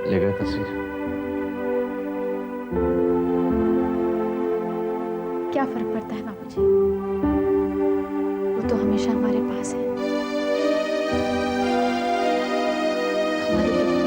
ले गए तस्वीर। क्या फर्क पड़ता है बाबूजी, वो तो हमेशा हमारे पास है, हमारे दिल में।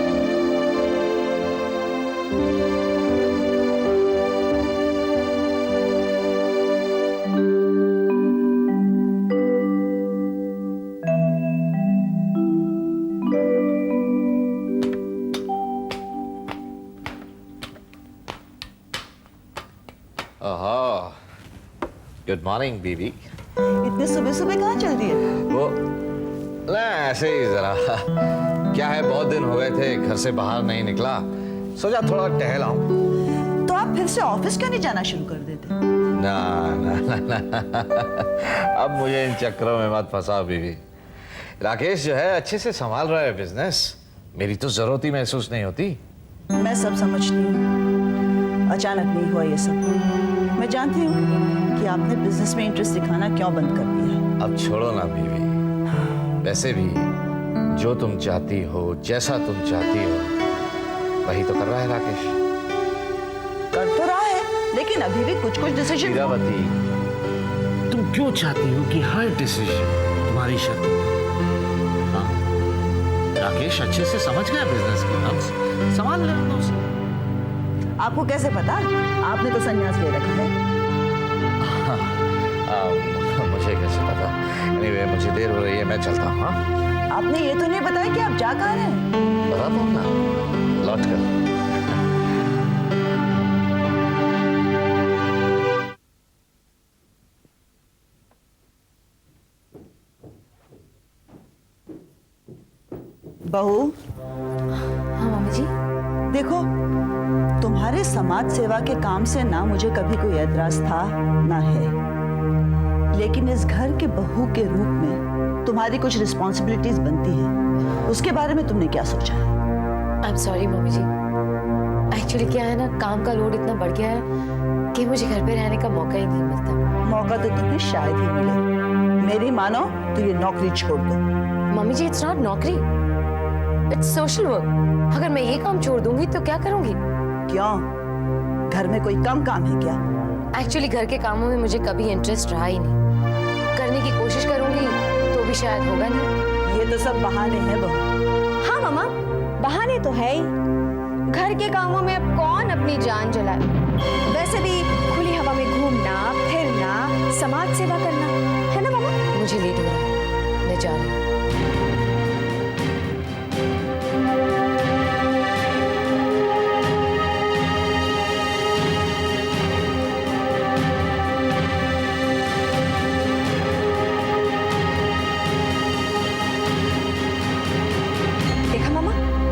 गुड मॉर्निंग बीबी। इतने सुबह सुबह कहाँ चल रही है? वो ना ऐसे ही जरा, क्या है बहुत दिन हो गए थे घर से बाहर नहीं निकला, सोचा थोड़ा टहल आऊं। तो आप फिर से ऑफिस क्यों नहीं जाना शुरू कर देते? ना ना ना ना, अब मुझे इन चक्करों में मत फंसाओ बीबी। राकेश जो है अच्छे से संभाल रहा है बिजनेस, मेरी तो जरूरत ही महसूस नहीं होती। मैं सब समझती हूँ, अचानक नहीं हुआ ये सब। मैं जानती हूँ कि आपने बिजनेस में इंटरेस्ट दिखाना क्यों बंद कर दिया। अब छोड़ो ना बीवी, वैसे भी जो तुम चाहती हो, जैसा तुम चाहती हो, वही तो कर रहा है राकेश। कर तो रहा है, लेकिन अभी भी कुछ कुछ डिसीजन। हीरावती, तुम क्यों चाहती हो कि हर डिसीजन तुम्हारी शर्त हो? हाँ? राकेश अच्छे से समझ गया बिजनेस की नब्ज, संभाल लेना उसे। आपको कैसे पता? आपने तो संन्यास ले रखा है। मुझे कैसे पता? Anyway, मुझे देर हो रही है, मैं चलता हूँ। हाँ? आपने ये तो नहीं बताया कि आप जा कहाँ रहे हैं? बताता हूँ ना, लौट कर। बहू, हाँ मम्मी जी। देखो, तुम्हारे समाज सेवा के काम से ना मुझे कभी कोई ऐतराज था ना है, लेकिन इस घर के बहू के रूप में तुम्हारी कुछ रिस्पॉन्सिबिलिटीज बनती हैं। उसके बारे में तुमने क्या सोचा है? आई एम सॉरी मम्मी जी, एक्चुअली क्या है ना, काम का लोड इतना बढ़ गया है कि मुझे घर पे रहने का मौका ही नहीं मिलता। मौका तो तुम्हें शायद ही मिले। मेरी मानो तो ये नौकरी छोड़ दो। मम्मी जी, इट्स नॉट नौकरी, इट्स सोशल वर्क। अगर मैं ये काम छोड़ दूंगी तो क्या करूंगी? क्यों? घर में कोई कम काम है क्या? एक्चुअली घर के कामों में मुझे कभी इंटरेस्ट रहा ही नहीं। करने की कोशिश करूंगी तो भी शायद होगा नहीं। ये तो सब बहाने हैं बहू। हाँ मामा, बहाने तो है ही। घर के कामों में अब कौन अपनी जान जलाए? वैसे भी खुली हवा में घूमना, फिरना, समाज सेवा करना, है ना मामा? मुझे लेट हो रहा है, मैं जा रही हूँ।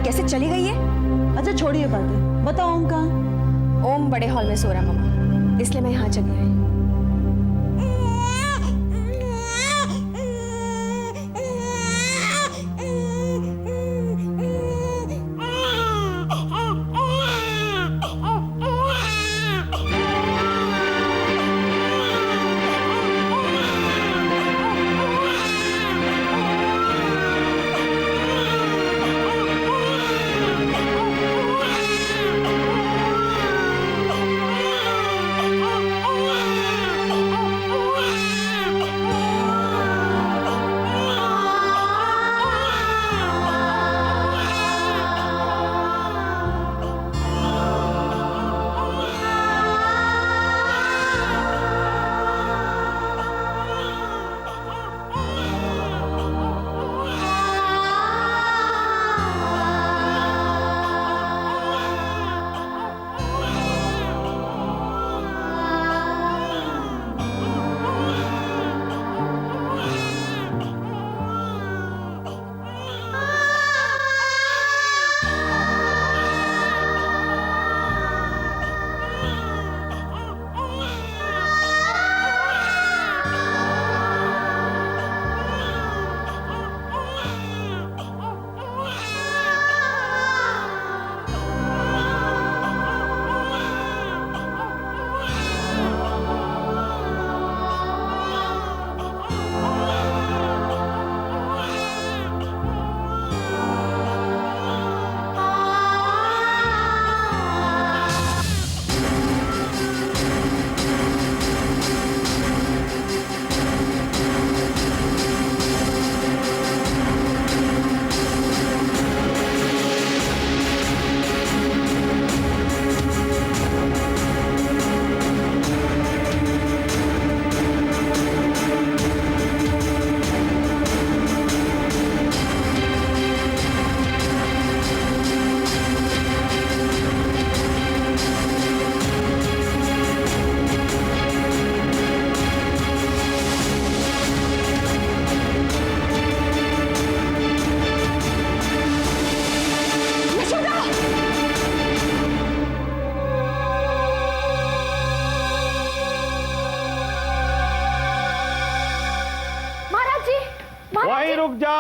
कैसे चली गई है? अच्छा छोड़िए बातें, बताओ ओम कहाँ? ओम बड़े हॉल में सो रहा मामा, इसलिए मैं यहाँ चली आई।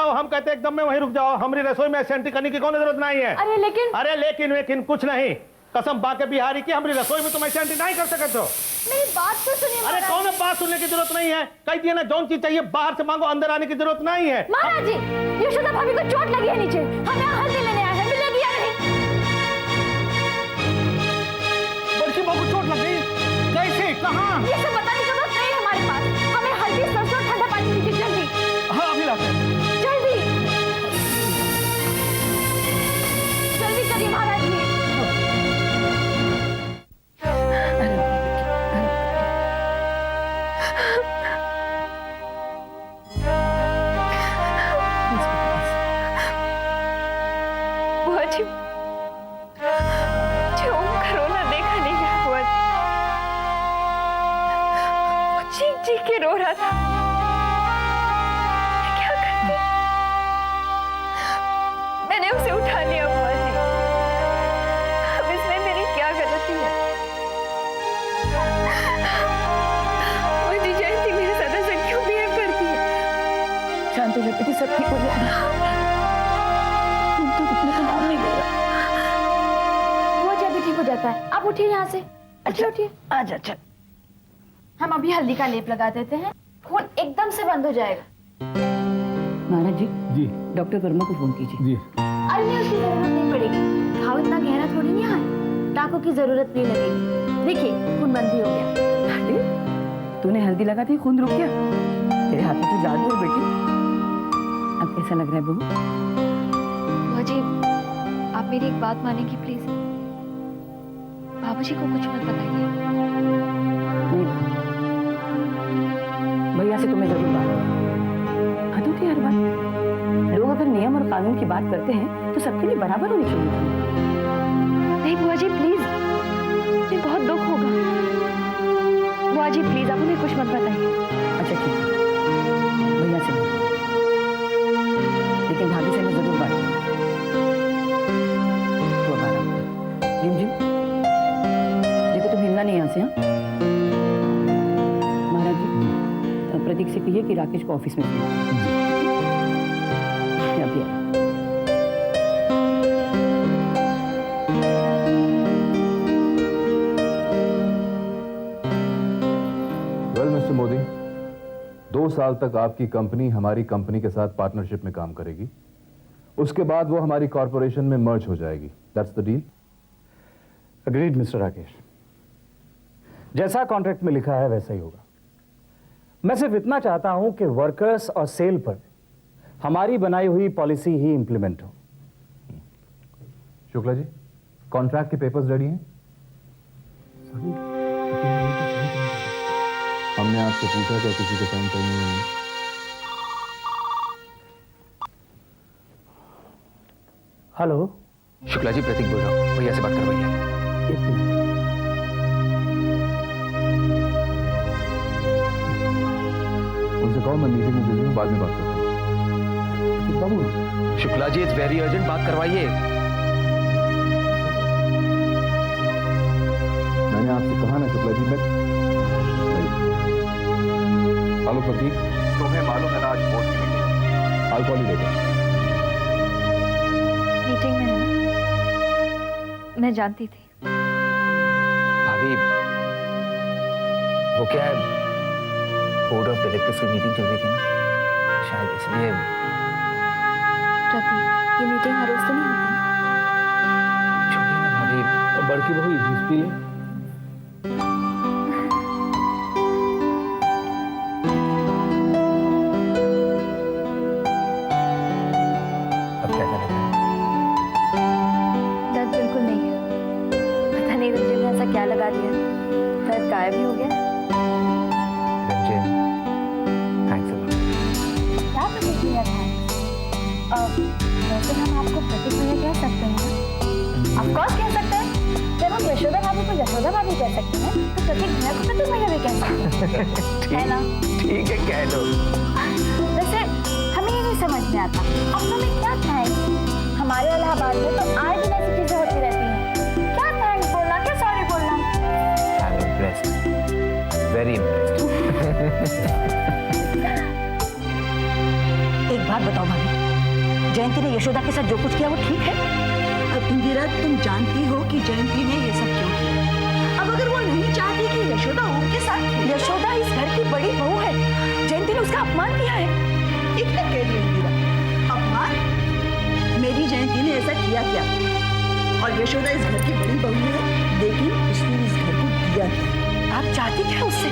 जाओ, हम कहते एकदम में वहीं रुक जाओ। हमारी रसोई में एसेंट्री करने की कौन जरूरत नहीं है। अरे लेकिन वेकिन कुछ नहीं, कसम बाके बिहारी की हमारी रसोई में तुम एसेंट्री नहीं कर सकते हो। मेरी बात तो सुनिए। अरे कौन बात सुनने की जरूरत नहीं है, कह दिया ना जौन चीज चाहिए बाहर से मांगो, अंदर आने की जरूरत नहीं है। महाराज जी, यशोदा भाभी को चोट लगी है नीचे, हम यहाँ हल्दी लेने आए हैं, मिलेगी या नहीं? बड़की बहू को चोट लग गई, कैसे, कहाँ? ये सब बताने की जरूरत नहीं है हमारे पास, हमें हल्दी सरसों ठंडा पानी दीजिए जल्दी। हाँ अभी लाते हैं। जल्दी जल्दी करिए महाराज जी। बुआ जी, मुझे ओमकार रोना देखा नहीं गया बुआ जी। वो चीख चीख के रो रहा था, मैं क्या करती? मैंने उसे उठा लिया बुआ जी। अब इसमें मेरी क्या गलती है? मुझे जयंती मेरे साथ ऐसा क्यों बिहेव करती है? शांत हो जा बेटी, सब ठीक हो जाएगा। तुम तो रुकने का नाम नहीं ले रहा। वो जब ठीक हो जाता है। आप उठिए यहाँ से, अच्छा उठिए। आजा चल। हम अभी हल्दी का लेप लगा देते हैं, खून एकदम से बंद हो जाएगा। महाराज जी, जी डॉक्टर वर्मा को फोन कीजिए। जी। अरे नहीं, उसकी जरूरत नहीं पड़ेगी, घाव इतना गहरा थोड़ी नहीं है, टाकों की जरूरत नहीं लगेगी। देखिए खून बंद ही हो गया। अरे, तूने हल्दी लगाते ही खून रुक गया? तेरे हाथ में तो जादू है बेटी। अब कैसा लग रहा है बहू? बुआ जी, आप मेरी एक बात मानेंगी प्लीज? बाबूजी को कुछ मत बताइए। नहीं भैया से तुम्हें जरूर बात हद होती है हर बात। लोग अगर नियम और कानून की बात करते हैं तो सबके लिए बराबर होनी चाहिए। नहीं बुआ जी प्लीज, मुझे बहुत दुख होगा। बुआ जी प्लीज आप उन्हें कुछ मत बताइए। अच्छा ठीक है, भैया से बात। लेकिन भाभी से मैं जरूर बात करूंगी। तो अब आराम कर। जिम जिम, देखो तुम हिलना नहीं यहाँ से। हाँ महाराज जी, प्रतीक से कहिए कि राकेश को ऑफिस में भेजिए। अभी आए। वेल मिस्टर मोदी, 2 साल तक आपकी कंपनी हमारी कंपनी के साथ पार्टनरशिप में काम करेगी। उसके बाद वो हमारी कॉर्पोरेशन में मर्ज हो जाएगी। That's the deal. Agreed mister Rakesh, जैसा कॉन्ट्रैक्ट में लिखा है वैसा ही होगा। मैं सिर्फ इतना चाहता हूं कि वर्कर्स और सेल पर हमारी बनाई हुई पॉलिसी ही इंप्लीमेंट हो। शुक्ला जी, कॉन्ट्रैक्ट के पेपर्स रेडी हैं? हमने आपसे पूछा क्या किसी के साइन चाहिए या नहीं? हेलो, शुक्ला जी, प्रतीक बोल रहा हूँ, भैया से बात करवाइए। एक मिनट। उनसे कहो मैं मीटिंग में बिजी हूँ, बाद में बात करता हूँ। बाबू, Shukla ji, it's very urgent, बात करवाइए। मैंने आपसे कहा ना शुक्ला जी, मैं हेलो प्रतीक, तुम्हें मालूम है ना आज बोर्ड की meeting, I'll call you later। Meeting में है ना? मैं जानती थी। भाभी, वो क्या है, बोर्ड ऑफ डायरेक्टर्स की मीटिंग चल रही थी ना, शायद इसलिए। प्रतीक, ये मीटिंग हर रोज तो नहीं होती। छोड़िए ना भाभी। बड़की बहू जूस पी ले। अब कैसा लग रहा है? दर्द बिल्कुल नहीं है। पता नहीं रंजन ने ऐसा क्या लगा दिया, दर्द गायब ही हो गया। Ranjan, thanks a lot. क्या प्रतीक भैया था? वैसे हम आपको प्रतीक भैया कह सकते हैं ना? ऑफ कोर्स कह सकते हैं। जब हम यशोदा भाभी को यशोदा भाभी कह सकते हैं, तो प्रतीक भैया को प्रतीक भैया भी कह सकते हैं, है ना? ठीक है, कह लो। वैसे हमें ये नहीं समझ में आता, अपनों में क्या थैंक्स? हमारे इलाहाबाद में तो आए दिन ऐसी चीजें होती रहती हैं। क्या थैंक्स बोलना, क्या सॉरी बोलना? I'm impressed. Very impressed. एक बात बताओ भाभी, जयंती ने यशोदा के साथ जो कुछ किया वो ठीक है? अब इंदिरा, तुम जानती हो कि जयंती ने ये सब क्यों किया। अब अगर वो नहीं चाहती कि यशोदा उनके साथ खेले। यशोदा इस घर की बड़ी बहू है, जयंती ने उसका अपमान किया है। इतना कह रही हो इंदिरा, अपमान? मेरी जयंती ने ऐसा किया क्या? और यशोदा इस घर की बड़ी बहू है, लेकिन उसने इस घर को दिया क्या? आप चाहती क्या उससे?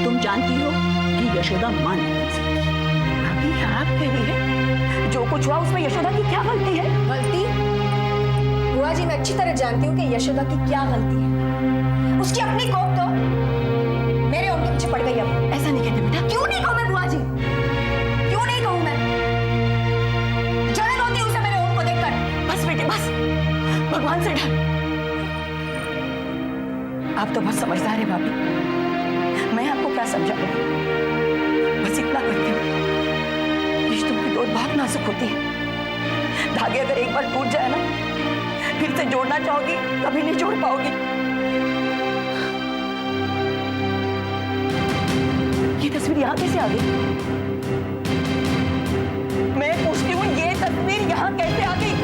तुम जानती हो कि यशोदा मान नहीं सकती। अभी आप कह रही है जो कुछ हुआ उसमें यशोदा की क्या गलती है? गलती? बुआ जी, मैं अच्छी तरह जानती हूँ कि यशोदा की क्या गलती है। उसकी अपनी कोप तो मेरे उनके पीछे पड़ गई। अब ऐसा नहीं कहते बेटा। क्यों नहीं कहूँ मैं बुआ जी? क्यों नहीं कहूँ मैं? जलन होती उसे मेरे ओम को देखकर। बस बेटे बस, भगवान से डर। आप तो बहुत समझदार है भाभी, मैं आपको क्या समझाऊं? बस इतना करती हूँ, रिश्तों की डोर बहुत नाजुक होती है। धागे अगर एक बार टूट जाए ना, फिर से जोड़ना चाहोगी कभी नहीं जोड़ पाओगी। ये तस्वीर यहाँ कैसे आ गई? मैं पूछती हूँ, ये तस्वीर यहाँ कैसे आ गई?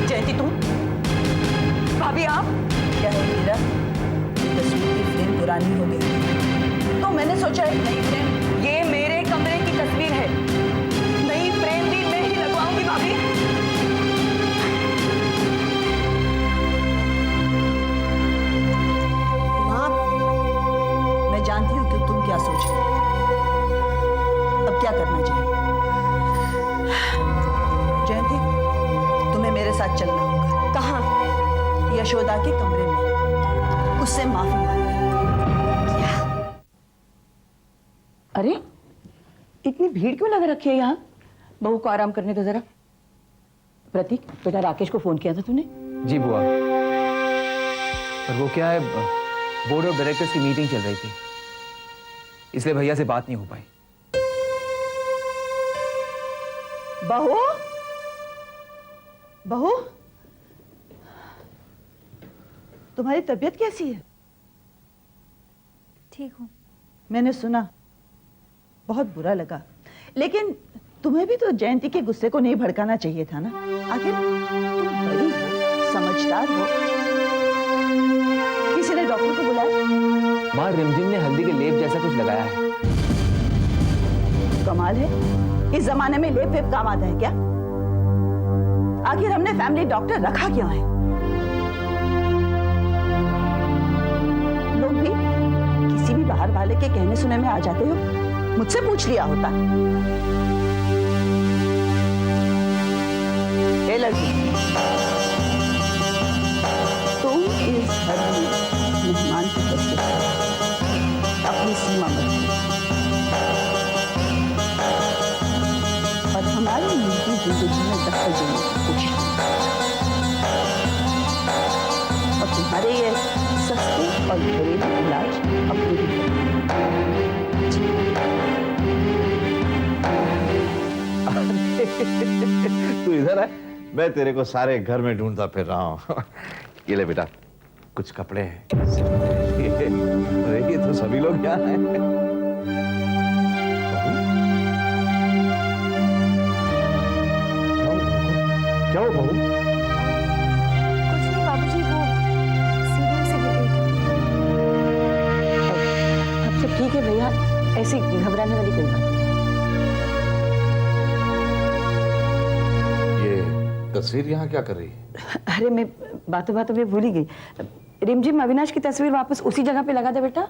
जयंती तुम, भाभी आप? क्या है इंदिरा, तस्वीर की फ्रेम पुरानी हो गई, तो मैंने सोचा एक नई फ्रेम। ये मेरे कमरे की तस्वीर है, नई फ्रेम भी मैं ही लगवाऊंगी भाभी। माँ, मैं जानती हूँ कि तुम क्या सोच रही हो। अब क्या करना चाहिए? जयंती, तुम्हें मेरे साथ चलना होगा। कहाँ? यशोदा के कमरे में, उससे माफी मांगनी। अरे इतनी भीड़ क्यों लगा रखी है यहाँ? बहू को आराम करने दो जरा। प्रतीक बेटा, राकेश को फोन किया था तूने? जी बुआ, पर वो क्या है, बोर्ड ऑफ डायरेक्टर्स की मीटिंग चल रही थी, इसलिए भैया से बात नहीं हो पाई। बहू, बहू, तुम्हारी तबीयत कैसी है? ठीक हूँ। मैंने सुना, बहुत बुरा लगा, लेकिन तुम्हें भी तो जयंती के गुस्से को नहीं भड़काना चाहिए था ना। आखिर तुम बड़ी हो, समझदार हो। किसी ने डॉक्टर को बुलाया? माँ, रिमझिम ने हल्दी के लेप जैसा कुछ लगाया है। कमाल है, इस जमाने में लेप वेप काम आता है क्या? आखिर हमने फैमिली डॉक्टर रखा क्यों है? लोग भी किसी भी बाहर वाले के कहने सुने में आ जाते हो। मुझसे पूछ लिया होता। ए लड़की, तुम इस घर में मेहमान की हैसियत से अपनी सीमा मत और हमारी निजी जिंदगी में दखल देने की कोशिश और तुम्हारे ये सस्ते और घरेलू इलाज अपने भी तू इधर है, मैं तेरे को सारे घर में ढूंढता फिर रहा हूँ। ये ले बेटा, कुछ कपड़े हैं। अरे ये तो सभी लोग यहाँ हैं। क्या हो बहू? कुछ नहीं बाबूजी, वो सीढ़ियों से गिर गई थी। अब सब ठीक है भैया, ऐसी घबराने वाली कोई बात नहीं। तस्वीर यहाँ क्या कर रही है? अरे मैं बातों बातों में भूल ही गई। रिमझिम, अविनाश की तस्वीर वापस उसी जगह पे लगा दे बेटा।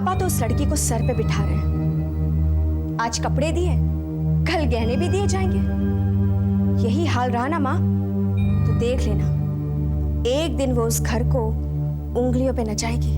पापा तो उस लड़की को सर पे बिठा रहे हैं। आज कपड़े दिए, कल गहने भी दिए जाएंगे। यही हाल रहा ना माँ तो देख लेना, एक दिन वो उस घर को उंगलियों पे नचाएगी।